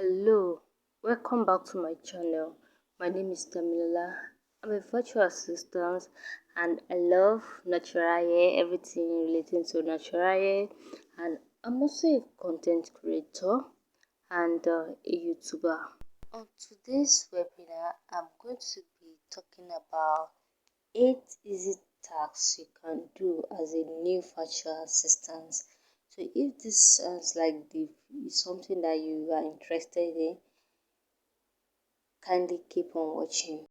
Hello, welcome back to my channel. My name is Damilola. I'm a virtual assistant and I love natural hair, everything relating to natural hair, and I'm also a content creator and a YouTuber. On today's webinar, I'm going to be talking about 8 easy tasks you can do as a new virtual assistant. So if this sounds like something that you are interested in, kindly keep on watching.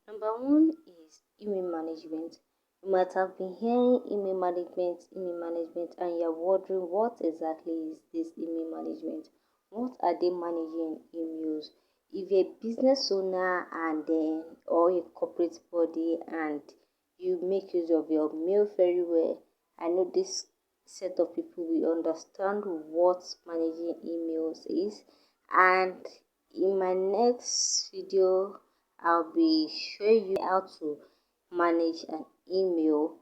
Number one is email management. You might have been hearing email management, and you're wondering what exactly is this email management? What are they managing emails? If you're a business owner or a corporate body and you make use of your mail very well, I know this set of people will understand what managing emails is. And in my next video, I'll be showing you how to manage an email.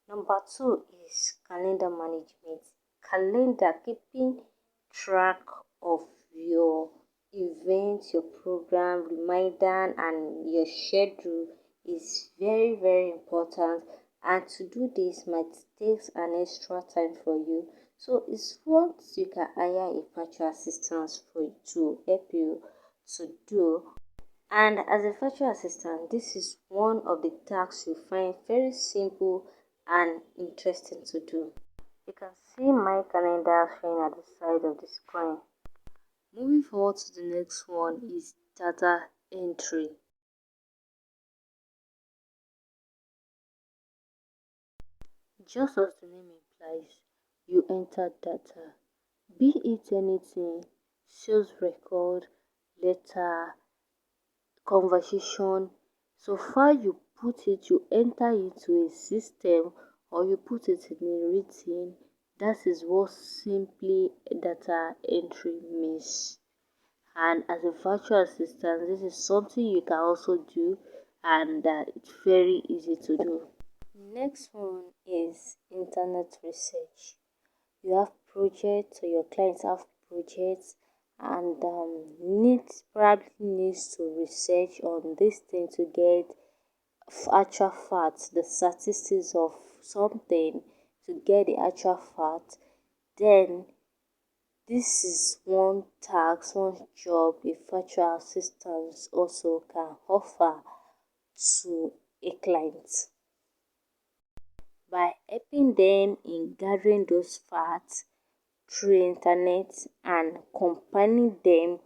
Number two is calendar management. Calendar, keeping track of your events, your program, reminder, and your schedule is very important. And to do this might take an extra time for you. So it's what you can hire a virtual assistant for you to help you to do. And as a virtual assistant, this is one of the tasks you find very simple and interesting to do. You can see my calendar showing at the side of the screen. Moving forward to the next one is data entry. Just as the name implies, you enter data, be it anything, sales record, letter, conversation. So far you put it, you enter into a system or you put it in a written. That is what simply data entry means. And as a virtual assistant, this is something you can also do, and it's very easy to do. Next one is internet research. You have projects, or your clients have projects, and probably needs to research on this thing to get actual facts, the statistics of something, to get the actual fact. Then this is one task, one job a virtual assistant also can offer to a client by helping them in gathering those facts through internet and combining them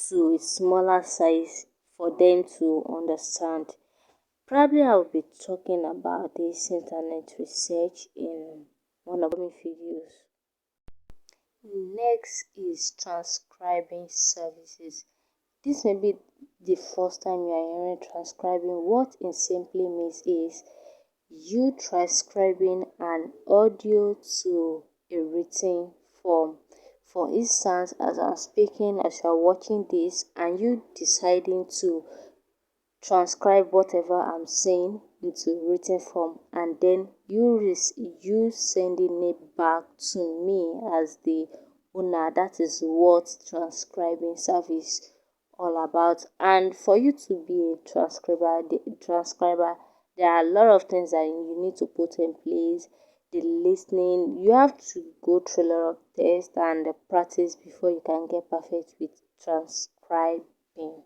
to a smaller size for them to understand. Probably I'll be talking about this internet research in one of my videos. Next is transcribing services. This may be the first time you are hearing transcribing. What it simply means is you transcribing an audio to a written form. For instance, as I'm speaking, as you're watching this, and you deciding to transcribe whatever I'm saying into written form, and then you sending it back to me as the owner. That is what transcribing service all about. And for you to be a transcriber, there are a lot of things that you need to put in place. The listening, you have to go through a lot of tests and practice before you can get perfect with transcribing.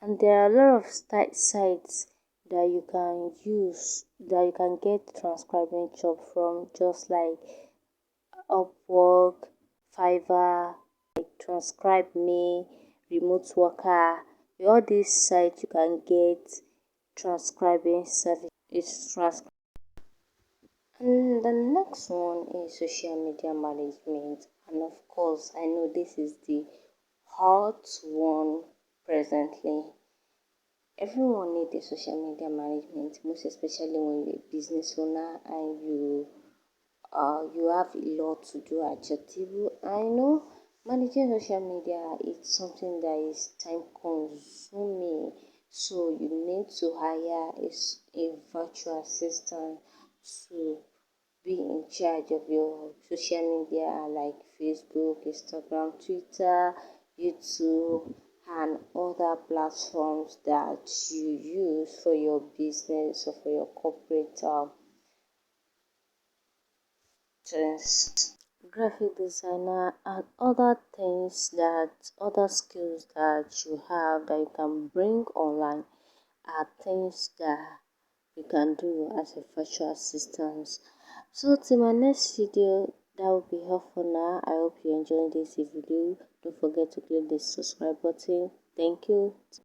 And there are a lot of sites that you can use, that you can get transcribing job from, just like Upwork, Fiverr, like Transcribe Me, Remote Worker. All these sites you can get transcribing service. And the next one is social media management. And of course, I know this is the hot one presently. Everyone needs a social media management, most especially when you're a business owner and you have a lot to do at your table. I know managing social media is something that is time consuming, so you need to hire a virtual assistant to be in charge of your social media like Facebook, Instagram, Twitter, YouTube, and other platforms that you use for your business or for your corporate things. Graphic designer and other things, that other skills that you have that you can bring online are things that you can do as a virtual assistant. So till my next video, that will be all for now. I hope you enjoyed this. If you do, don't forget to click the subscribe button. Thank you.